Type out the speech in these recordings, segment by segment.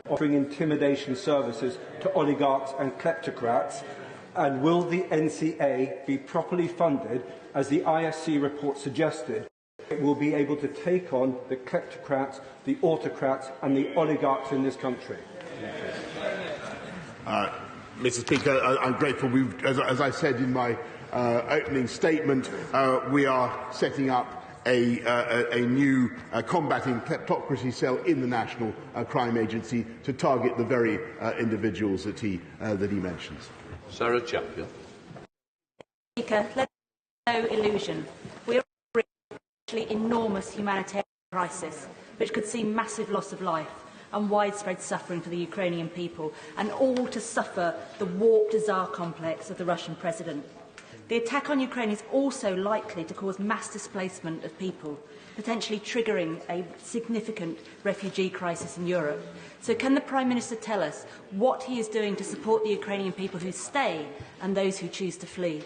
offering intimidation services to oligarchs and kleptocrats? And will the NCA be properly funded, as the ISC report suggested? It will be able to take on the kleptocrats, the autocrats and the oligarchs in this country. Mr. Speaker, I'm grateful. As I said in my opening statement, we are setting up a new combating kleptocracy cell in the National Crime Agency to target the very individuals that he mentions. Sarah Champion. Speaker, let no illusion. We are in an enormous humanitarian crisis, which could see massive loss of life and widespread suffering for the Ukrainian people, and all to suffer the warped Tsar complex of the Russian president. The attack on Ukraine is also likely to cause mass displacement of people, potentially triggering a significant refugee crisis in Europe. So can the Prime Minister tell us what he is doing to support the Ukrainian people who stay and those who choose to flee?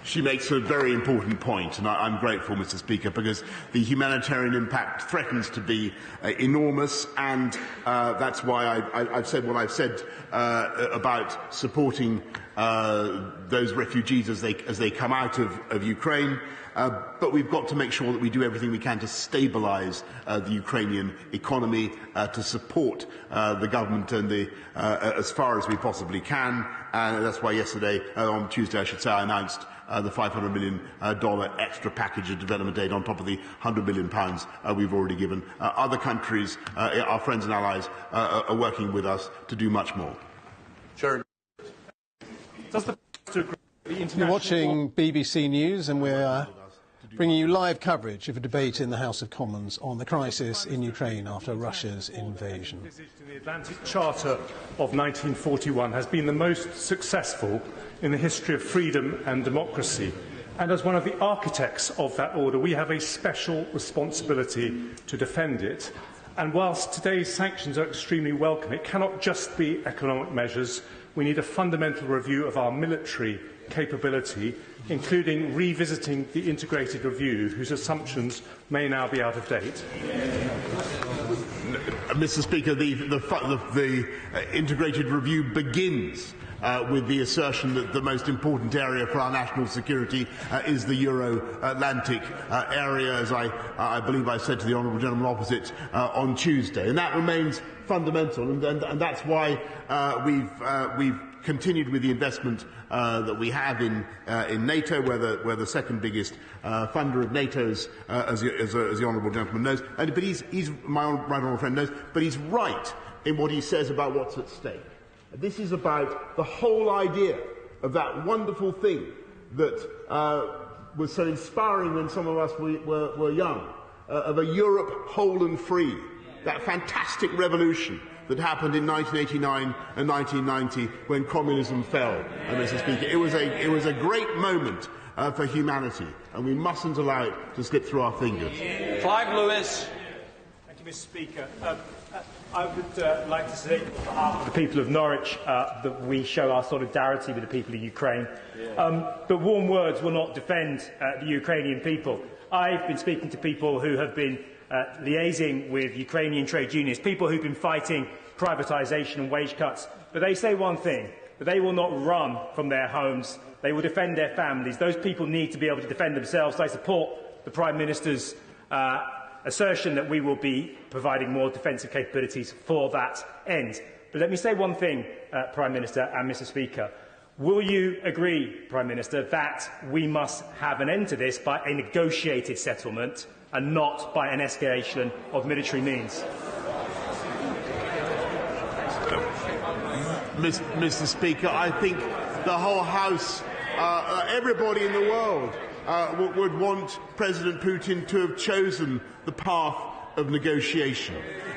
She makes a very important point, and I'm grateful, Mr. Speaker, because the humanitarian impact threatens to be enormous, and that's why I've said what I've said about supporting those refugees as they come out of Ukraine. But we've got to make sure that we do everything we can to stabilise the Ukrainian economy, to support the government and as far as we possibly can. And that's why yesterday, on Tuesday, I should say, I announced the $500 million extra package of development aid on top of the £100 million we've already given. Other countries, our friends and allies, are working with us to do much more. Sharon. You're watching BBC News, and we're bringing you live coverage of a debate in the House of Commons on the crisis in Ukraine after Russia's invasion. The Atlantic Charter of 1941 has been the most successful in the history of freedom and democracy. And as one of the architects of that order, we have a special responsibility to defend it. And whilst today's sanctions are extremely welcome, it cannot just be economic measures. We need a fundamental review of our military capability, including revisiting the integrated review, whose assumptions may now be out of date. Mr. Speaker, the integrated review begins with the assertion that the most important area for our national security is the Euro-Atlantic area, as I believe I said to the honourable gentleman opposite on Tuesday. And that remains fundamental, and that's why we've continued with the investment that we have in NATO. We're the second biggest funder of NATO, as the honourable gentleman knows. But he's my right honourable friend knows. But he's right in what he says about what's at stake. This is about the whole idea of that wonderful thing that was so inspiring when some of us were young, of a Europe whole and free, that fantastic revolution that happened in 1989 and 1990 when communism fell, Mr. Speaker. It was a great moment for humanity, and we mustn't allow it to slip through our fingers. Clive Lewis. Thank you, Mr. Speaker. I would like to say, on behalf of the people of Norwich, that we show our solidarity with the people of Ukraine. But warm words will not defend the Ukrainian people. I've been speaking to people who have been liaising with Ukrainian trade unions, people who've been fighting privatisation and wage cuts. But they say one thing, that they will not run from their homes. They will defend their families. Those people need to be able to defend themselves. I support the Prime Minister's assertion that we will be providing more defensive capabilities for that end. But let me say one thing, Prime Minister and Mr. Speaker. Will you agree, Prime Minister, that we must have an end to this by a negotiated settlement and not by an escalation of military means? Mr. Speaker, I think the whole House, everybody in the world, would want President Putin to have chosen the path of negotiation.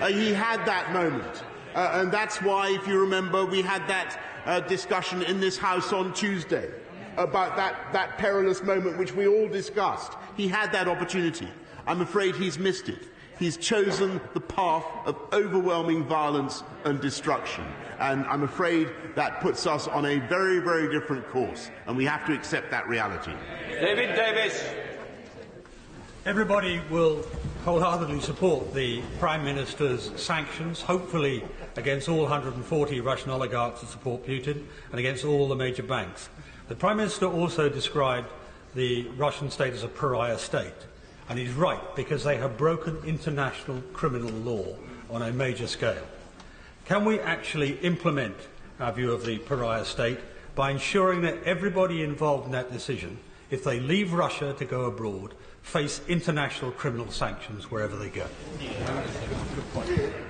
He had that moment, and that's why, if you remember, we had that discussion in this House on Tuesday about that perilous moment which we all discussed. He had that opportunity. I'm afraid he's missed it. He's chosen the path of overwhelming violence and destruction. And I'm afraid that puts us on a very, very different course, and we have to accept that reality. David Davis. Everybody will wholeheartedly support the Prime Minister's sanctions, hopefully against all 140 Russian oligarchs that support Putin and against all the major banks. The Prime Minister also described the Russian state as a pariah state, and he's right, because they have broken international criminal law on a major scale. Can we actually implement our view of the pariah state by ensuring that everybody involved in that decision, if they leave Russia to go abroad, face international criminal sanctions wherever they go?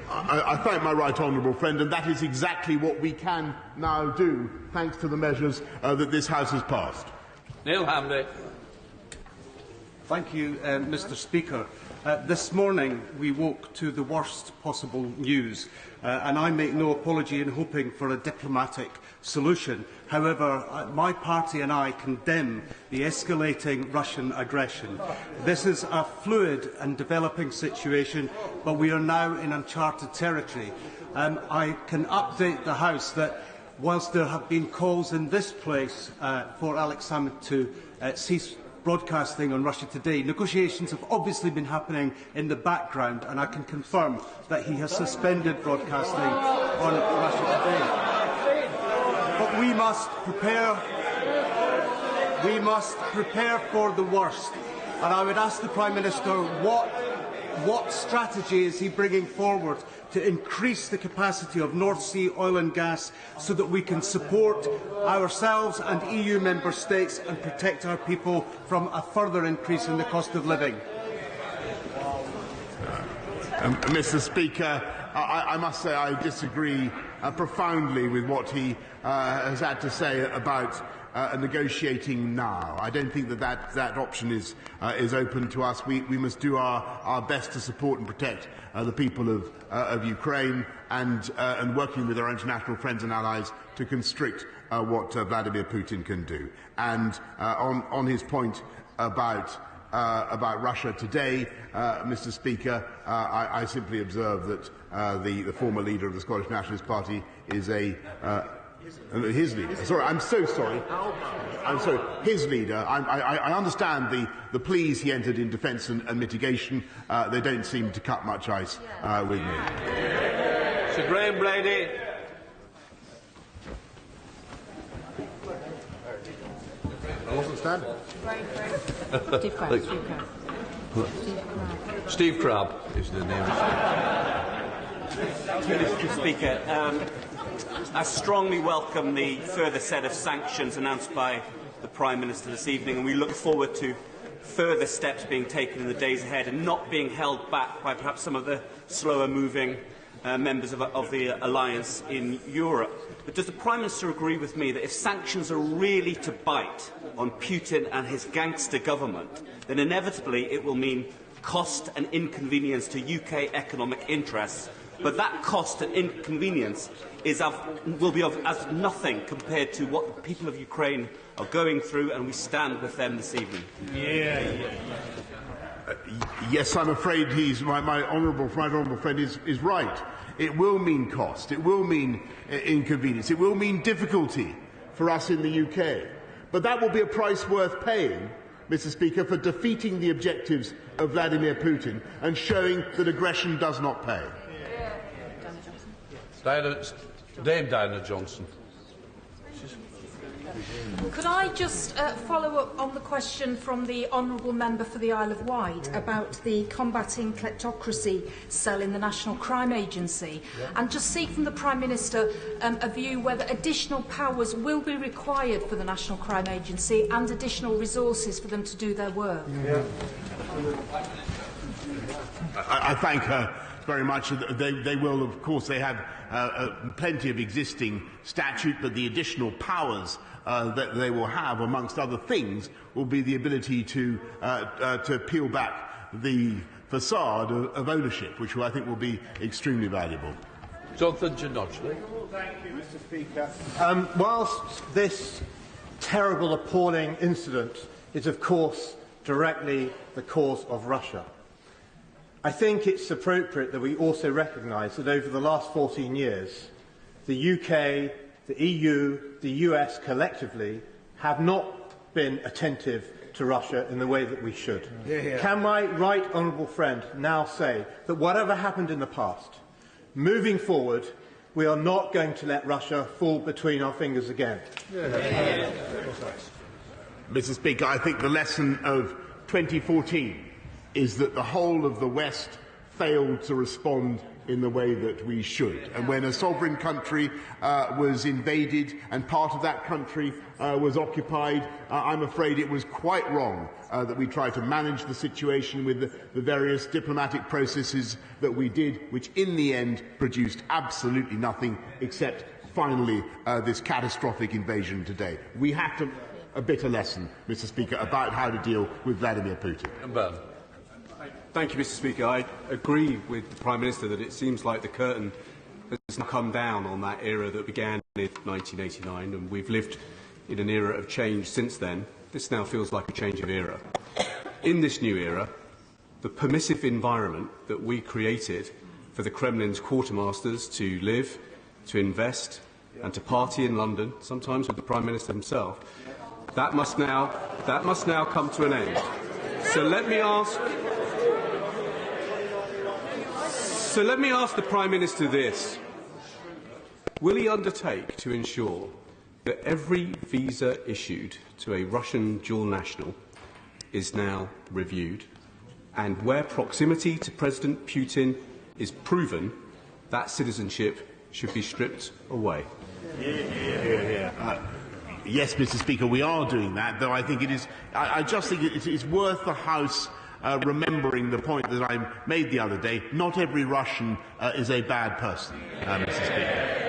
I thank my right honourable friend, and that is exactly what we can now do, thanks to the measures that this House has passed. Neil Hamley. Thank you, Mr. Speaker. This morning we woke to the worst possible news, and I make no apology in hoping for a diplomatic solution. However, my party and I condemn the escalating Russian aggression. This is a fluid and developing situation, but we are now in uncharted territory. I can update the House that whilst there have been calls in this place for Alex Salmond to cease broadcasting on Russia Today, negotiations have obviously been happening in the background, and I can confirm that he has suspended broadcasting on Russia Today. But we must prepare for the worst. And I would ask the Prime Minister what strategy is he bringing forward to increase the capacity of North Sea oil and gas so that we can support ourselves and EU member states and protect our people from a further increase in the cost of living? Mr. Speaker, I must say I disagree profoundly with what he has had to say about negotiating now. I don't think that option is open to us. We must do our best to support and protect the people of Ukraine, and working with our international friends and allies to constrict what Vladimir Putin can do. And on his point about Russia Today, Mr. Speaker, I simply observe that the former leader of the Scottish Nationalist Party is his leader. Sorry, I'm so sorry. I'm sorry. His leader. I understand the pleas he entered in defence and mitigation. They don't seem to cut much ice with me. Sir Graham Brady. I wasn't standing. Steve Crabb is the name. Mr. Speaker, I strongly welcome the further set of sanctions announced by the Prime Minister this evening, and we look forward to further steps being taken in the days ahead and not being held back by perhaps some of the slower-moving members of the alliance in Europe. But does the Prime Minister agree with me that if sanctions are really to bite on Putin and his gangster government, then inevitably it will mean cost and inconvenience to UK economic interests, but that cost and inconvenience will be as nothing compared to what the people of Ukraine are going through, and we stand with them this evening? Yes, I'm afraid my honourable friend is right. It will mean cost. It will mean inconvenience. It will mean difficulty for us in the UK. But that will be a price worth paying, Mr. Speaker, for defeating the objectives of Vladimir Putin and showing that aggression does not pay. Dame Diana Johnson. Could I just follow up on the question from the Honourable Member for the Isle of Wight about the Combating Kleptocracy cell in the National Crime Agency, and just seek from the Prime Minister a view whether additional powers will be required for the National Crime Agency and additional resources for them to do their work. I thank her very much. They will, of course, they have plenty of existing statute, but the additional powers that they will have, amongst other things, will be the ability to peel back the facade of ownership, which I think will be extremely valuable. Jonathan Ginocchia. Thank you, Mr. Speaker. Whilst this terrible, appalling incident is, of course, directly the cause of Russia, I think it's appropriate that we also recognise that over the last 14 years, the UK, the EU, the US collectively have not been attentive to Russia in the way that we should. Can my right honourable friend now say that whatever happened in the past, moving forward, we are not going to let Russia fall between our fingers again? Mr. Speaker, I think the lesson of 2014 is that the whole of the West failed to respond in the way that we should. And when a sovereign country was invaded and part of that country was occupied, I'm afraid it was quite wrong that we tried to manage the situation with the various diplomatic processes that we did, which in the end produced absolutely nothing except finally this catastrophic invasion today. We have to a bitter lesson, Mr. Speaker, about how to deal with Vladimir Putin. Thank you, Mr. Speaker. I agree with the Prime Minister that it seems like the curtain has now come down on that era that began in 1989, and we've lived in an era of change since then. This now feels like a change of era. In this new era, the permissive environment that we created for the Kremlin's quartermasters to live, to invest and to party in London, sometimes with the Prime Minister himself, that must now come to an end. So let me ask the Prime Minister this. Will he undertake to ensure that every visa issued to a Russian dual national is now reviewed, and where proximity to President Putin is proven, that citizenship should be stripped away? Yes, Mr. Speaker, we are doing that, though I think it is. I just think it is worth the House remembering the point that I made the other day. Not every Russian is a bad person, Mr. Speaker.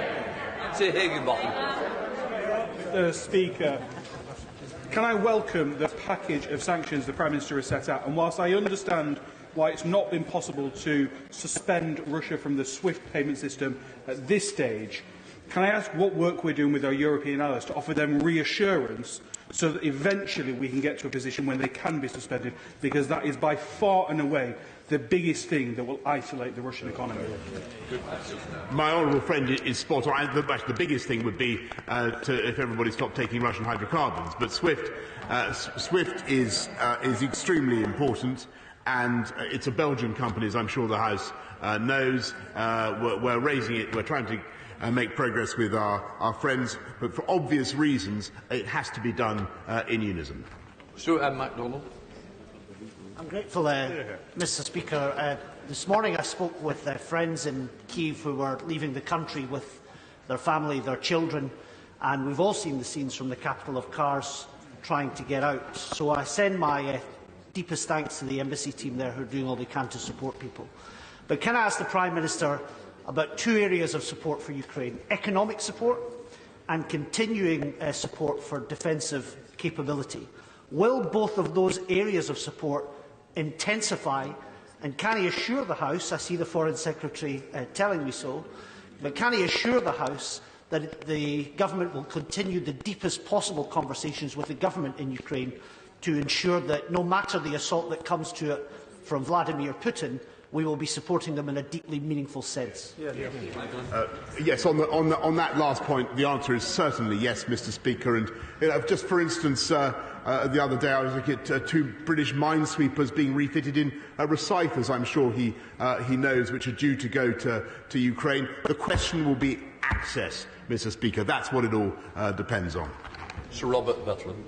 Mr. Speaker, can I welcome the package of sanctions the Prime Minister has set out? And whilst I understand why it's not been possible to suspend Russia from the SWIFT payment system at this stage, can I ask what work we're doing with our European allies to offer them reassurance so that eventually we can get to a position when they can be suspended, because that is by far and away the biggest thing that will isolate the Russian economy. My honourable friend is spot on. The biggest thing would be if everybody stopped taking Russian hydrocarbons. But SWIFT is extremely important, and it's a Belgian company, as I'm sure the House knows. We're raising it. We're trying to make progress with our friends, but for obvious reasons, it has to be done in unison. Stuart M. MacDonald. I'm grateful, Mr. Speaker. This morning I spoke with friends in Kyiv who were leaving the country with their family, their children, and we've all seen the scenes from the capital of cars trying to get out. So I send my deepest thanks to the embassy team there who are doing all they can to support people. But can I ask the Prime Minister about two areas of support for Ukraine: economic support and continuing support for defensive capability? Will both of those areas of support intensify, and can he assure the House — I see the Foreign Secretary telling me so — but can he assure the House that the government will continue the deepest possible conversations with the government in Ukraine to ensure that no matter the assault that comes to it from Vladimir Putin, we will be supporting them in a deeply meaningful sense? Yes, on that last point, the answer is certainly yes, Mr. Speaker. And just for instance, the other day I was looking at two British minesweepers being refitted in Rosyth, as I'm sure he knows, which are due to go to Ukraine. The question will be access, Mr. Speaker. That's what it all depends on. Sir Robert Butland.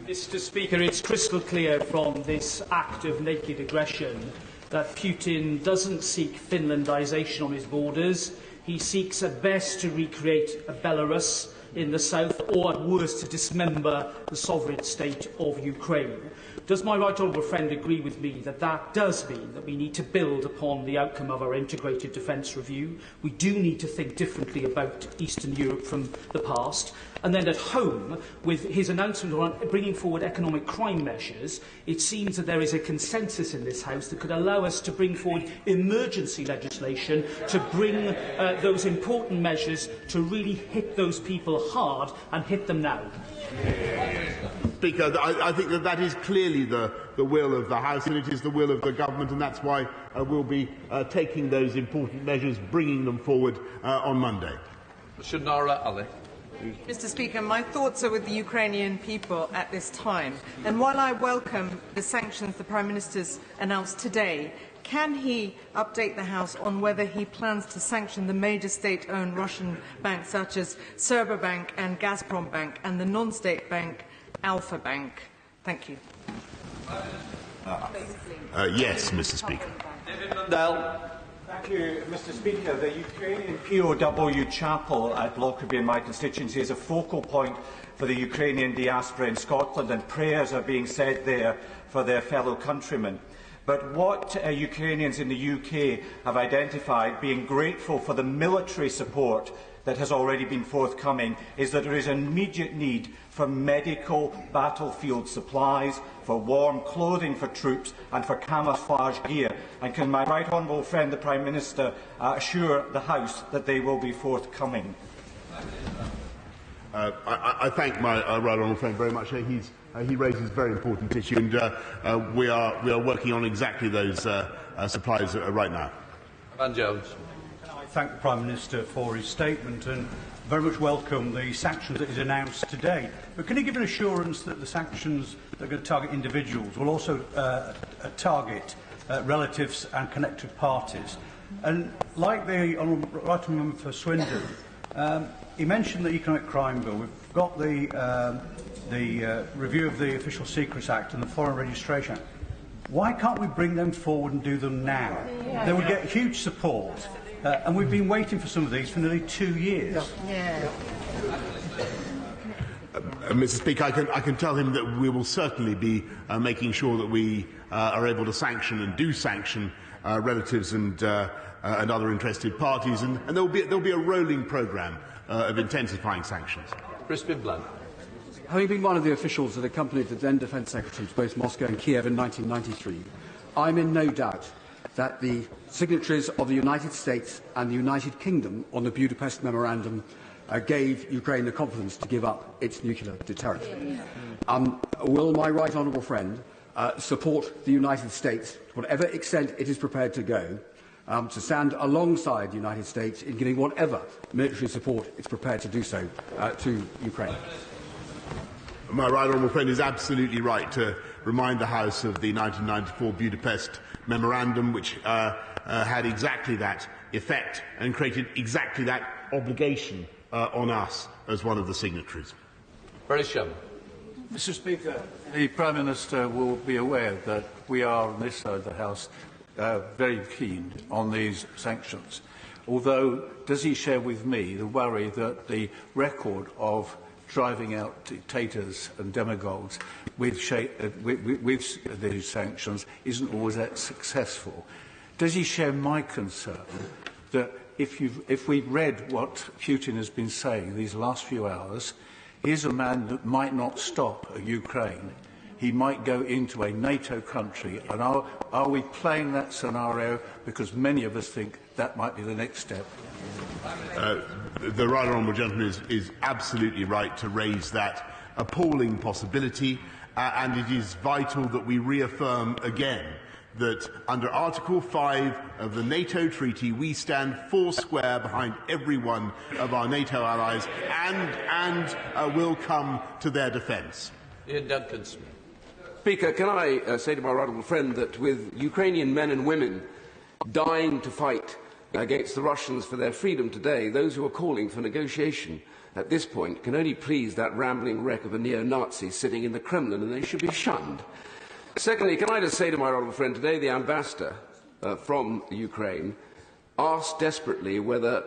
Mr. Speaker, it's crystal clear from this act of naked aggression that Putin doesn't seek Finlandisation on his borders. He seeks at best to recreate a Belarus in the south, or at worst to dismember the sovereign state of Ukraine. Does my right honourable friend agree with me that that does mean that we need to build upon the outcome of our integrated defence review? We do need to think differently about Eastern Europe from the past. And then at home, with his announcement on bringing forward economic crime measures, it seems that there is a consensus in this House that could allow us to bring forward emergency legislation to bring those important measures to really hit those people hard and hit them now. Speaker, I think that is clearly the will of the House, and it is the will of the government, and that's why we'll be taking those important measures, bringing them forward on Monday. Mr. Nara Ali. Mr. Speaker, my thoughts are with the Ukrainian people at this time. And while I welcome the sanctions the Prime Minister's announced today, can he update the House on whether he plans to sanction the major state-owned Russian banks such as Sberbank and Gazprom Bank and the non-state bank Alfa Bank? Thank you. Yes, Mr. Speaker. Thank you, Mr. Speaker. The Ukrainian POW chapel at Lockerbie in my constituency is a focal point for the Ukrainian diaspora in Scotland, and prayers are being said there for their fellow countrymen. But what Ukrainians in the UK have identified, being grateful for the military support that has already been forthcoming, is that there is an immediate need for medical battlefield supplies, for warm clothing for troops and for camouflage gear. And can my right honourable friend, the Prime Minister, assure the House that they will be forthcoming? I thank my right honourable friend very much. He raises a very important issue, and we are working on exactly those supplies right now. Van Jones. I thank the Prime Minister for his statement and very much welcome the sanctions that he's announced today. But can he give an assurance that the sanctions that are going to target individuals will also target relatives and connected parties? And like the Honourable Right Honourable Member for Swindon, he mentioned the Economic Crime Bill. We've got the review of the Official Secrets Act and the Foreign Registration Act. Why can't we bring them forward and do them now? They would get huge support. And we've been waiting for some of these for nearly 2 years. Mr. Speaker, I can tell him that we will certainly be making sure that we are able to sanction and do sanction relatives and other interested parties, and there'll be a rolling programme of intensifying sanctions. Crispin Blunt. Having been one of the officials that accompanied the then Defence Secretary to both Moscow and Kiev in 1993, I'm in no doubt that the signatories of the United States and the United Kingdom on the Budapest Memorandum gave Ukraine the confidence to give up its nuclear deterrent. Will my right honourable friend support the United States, to whatever extent it is prepared to go, to stand alongside the United States in giving whatever military support it's prepared to do so to Ukraine? My right honourable friend is absolutely right to remind the House of the 1994 Budapest Memorandum, which had exactly that effect and created exactly that obligation on us as one of the signatories. Mr. Speaker, the Prime Minister will be aware that we are, on this side of the House, very keen on these sanctions. Although, does he share with me the worry that the record of driving out dictators and demagogues with these sanctions isn't always that successful? Does he share my concern that if we've read what Putin has been saying these last few hours, he's a man that might not stop at Ukraine. He might go into a NATO country. And are we playing that scenario? Because many of us think that might be the next step. The right honourable gentleman is absolutely right to raise that appalling possibility, and it is vital that we reaffirm again that under Article 5 of the NATO Treaty we stand foursquare behind every one of our NATO allies and will come to their defence. Ian Duncan. Speaker, can I say to my right honourable friend that with Ukrainian men and women dying to fight against the Russians for their freedom today, those who are calling for negotiation at this point can only please that rambling wreck of a neo-Nazi sitting in the Kremlin, and they should be shunned. Secondly, can I just say to my honourable friend today, the ambassador from Ukraine asked desperately whether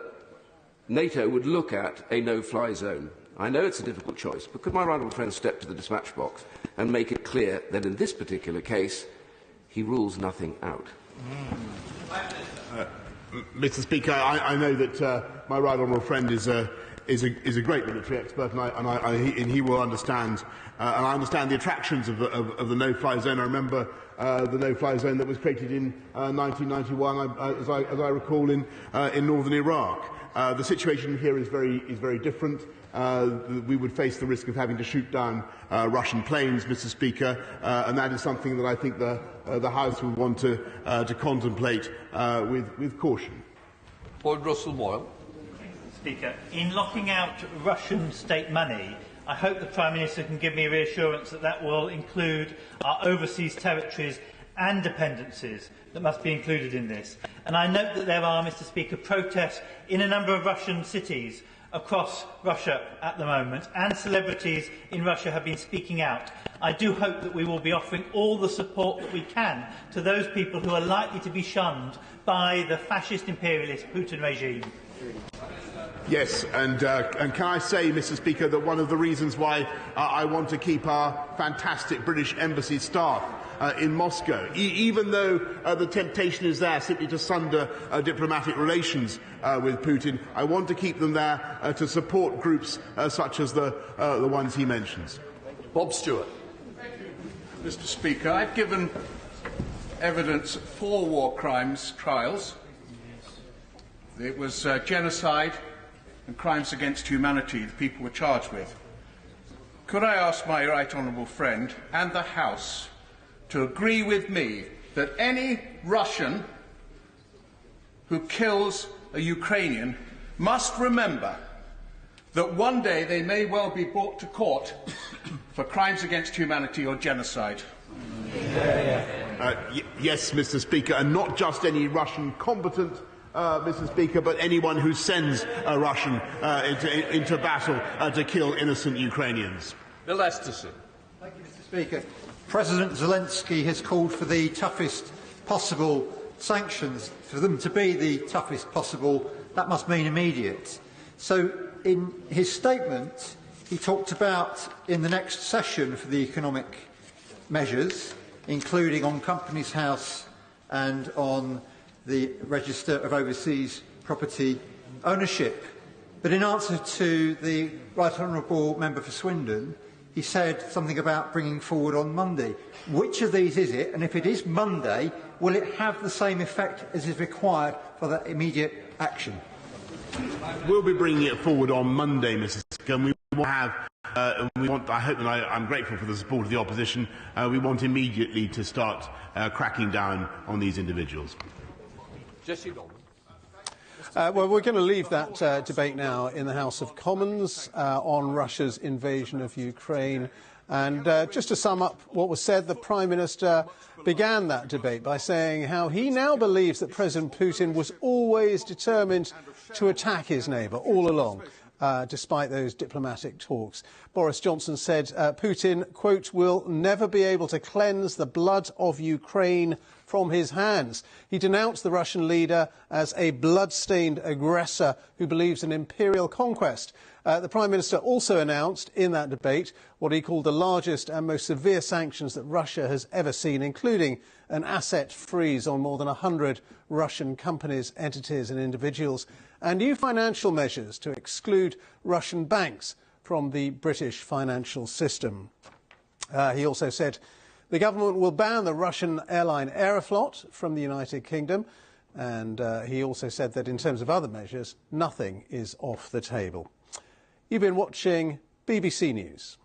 NATO would look at a no-fly zone. I know it's a difficult choice, but could my right honourable friend step to the dispatch box and make it clear that in this particular case, he rules nothing out? Mr. Speaker, I know that my right honourable friend is a great military expert, and he will understand. And I understand the attractions of the no-fly zone. I remember the no-fly zone that was created in 1991, as I recall, in northern Iraq. The situation here is very different. We would face the risk of having to shoot down Russian planes, Mr. Speaker, and that is something that I think the House would want to contemplate with caution. Lord Russell Moyle. Speaker. In locking out Russian state money, I hope the Prime Minister can give me reassurance that that will include our overseas territories and dependencies that must be included in this. And I note that there are, Mr. Speaker, protests in a number of Russian cities across Russia at the moment, and celebrities in Russia have been speaking out. I do hope that we will be offering all the support that we can to those people who are likely to be shunned by the fascist imperialist Putin regime. Yes, and can I say, Mr. Speaker, that one of the reasons why I want to keep our fantastic British Embassy staff in Moscow, even though the temptation is there simply to sunder diplomatic relations with Putin, I want to keep them there to support groups such as the ones he mentions. Bob Stewart. Mr. Speaker, I've given evidence of 4 war crimes trials. It was genocide and crimes against humanity the people were charged with. Could I ask my right honourable friend and the House to agree with me that any Russian who kills a Ukrainian must remember that one day they may well be brought to court for crimes against humanity or genocide? Yes, Mr. Speaker, and not just any Russian combatant, Mr. Speaker, but anyone who sends a Russian into battle to kill innocent Ukrainians. Bill Esterson. Thank you, Mr. Speaker. President Zelensky has called for the toughest possible sanctions. For them to be the toughest possible, that must mean immediate. So, in his statement, he talked about in the next session for the economic measures, including on Companies House and on the Register of Overseas Property Ownership. But in answer to the Right Honourable Member for Swindon, he said something about bringing forward on Monday. Which of these is it? And if it is Monday, will it have the same effect as is required for that immediate action? We'll be bringing it forward on Monday, Mr. Speaker, and we will have. I hope, and I'm grateful for the support of the opposition. We want immediately to start cracking down on these individuals. Jesse Dolman. Well, we're going to leave that debate now in the House of Commons on Russia's invasion of Ukraine. And just to sum up what was said, the Prime Minister began that debate by saying how he now believes that President Putin was always determined to attack his neighbour all along, despite those diplomatic talks. Boris Johnson said Putin, quote, will never be able to cleanse the blood of Ukraine from his hands. He denounced the Russian leader as a blood-stained aggressor who believes in imperial conquest. The Prime Minister also announced in that debate what he called the largest and most severe sanctions that Russia has ever seen, including an asset freeze on more than 100 Russian companies, entities and individuals, and new financial measures to exclude Russian banks from the British financial system. He also said the government will ban the Russian airline Aeroflot from the United Kingdom, and he also said that in terms of other measures, nothing is off the table. You've been watching BBC News.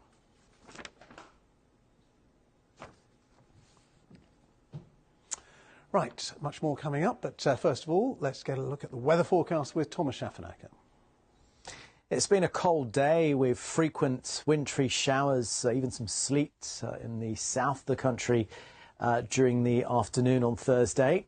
Right, much more coming up, but first of all, let's get a look at the weather forecast with Thomas Schaffenacker. It's been a cold day with frequent wintry showers, even some sleet in the south of the country during the afternoon on Thursday.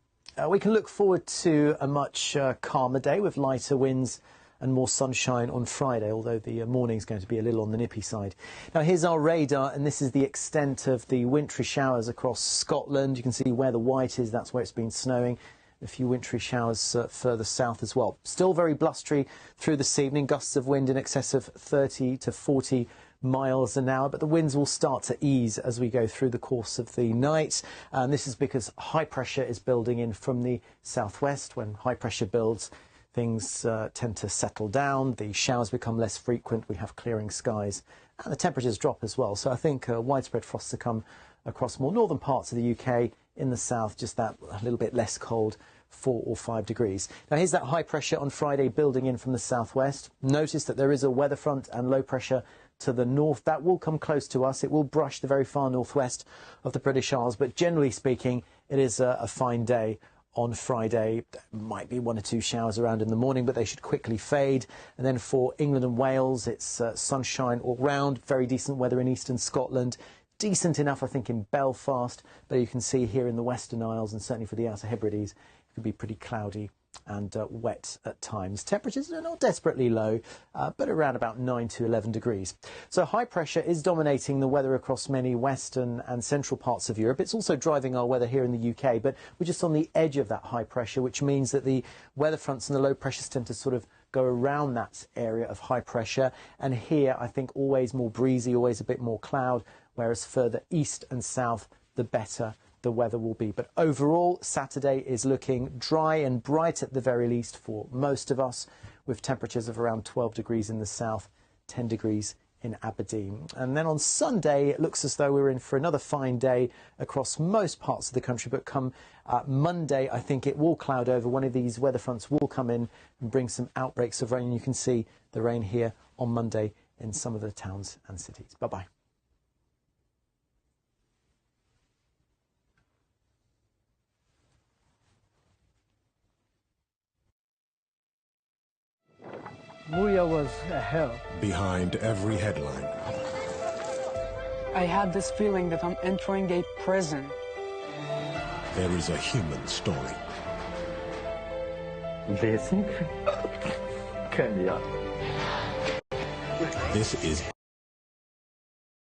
We can look forward to a much calmer day with lighter winds and more sunshine on Friday, although the morning's going to be a little on the nippy side. Now, here's our radar, and this is the extent of the wintry showers across Scotland. You can see where the white is, that's where it's been snowing. A few wintry showers further south as well. Still very blustery through this evening, gusts of wind in excess of 30 to 40 miles an hour, but the winds will start to ease as we go through the course of the night. And this is because high pressure is building in from the southwest. When high pressure builds, things tend to settle down, the showers become less frequent, we have clearing skies, and the temperatures drop as well. So I think widespread frosts to come across more northern parts of the UK. In the south, just that a little bit less cold, 4 or 5 degrees. Now, here's that high pressure on Friday building in from the southwest. Notice that there is a weather front and low pressure to the north. That will come close to us. It will brush the very far northwest of the British Isles, but generally speaking, it is a fine day on Friday. There might be 1 or 2 showers around in the morning, but they should quickly fade. And then for England and Wales, it's sunshine all round, very decent weather in eastern Scotland. Decent enough, I think, in Belfast, but you can see here in the Western Isles and certainly for the Outer Hebrides, it could be pretty cloudy and wet at times. Temperatures are not desperately low, but around about 9 to 11 degrees. So high pressure is dominating the weather across many western and central parts of Europe. It's also driving our weather here in the UK, but we're just on the edge of that high pressure, which means that the weather fronts and the low pressures tend to sort of go around that area of high pressure. And here, I think, always more breezy, always a bit more cloud, whereas further east and south, the better the weather will be. But overall, Saturday is looking dry and bright at the very least for most of us, with temperatures of around 12 degrees in the south, 10 degrees in Aberdeen. And then on Sunday, it looks as though we're in for another fine day across most parts of the country. But come Monday, I think it will cloud over. One of these weather fronts will come in and bring some outbreaks of rain. And you can see the rain here on Monday in some of the towns and cities. Bye-bye. Buya was a hell. Behind every headline, I had this feeling that I'm entering a prison. there is a human story. This is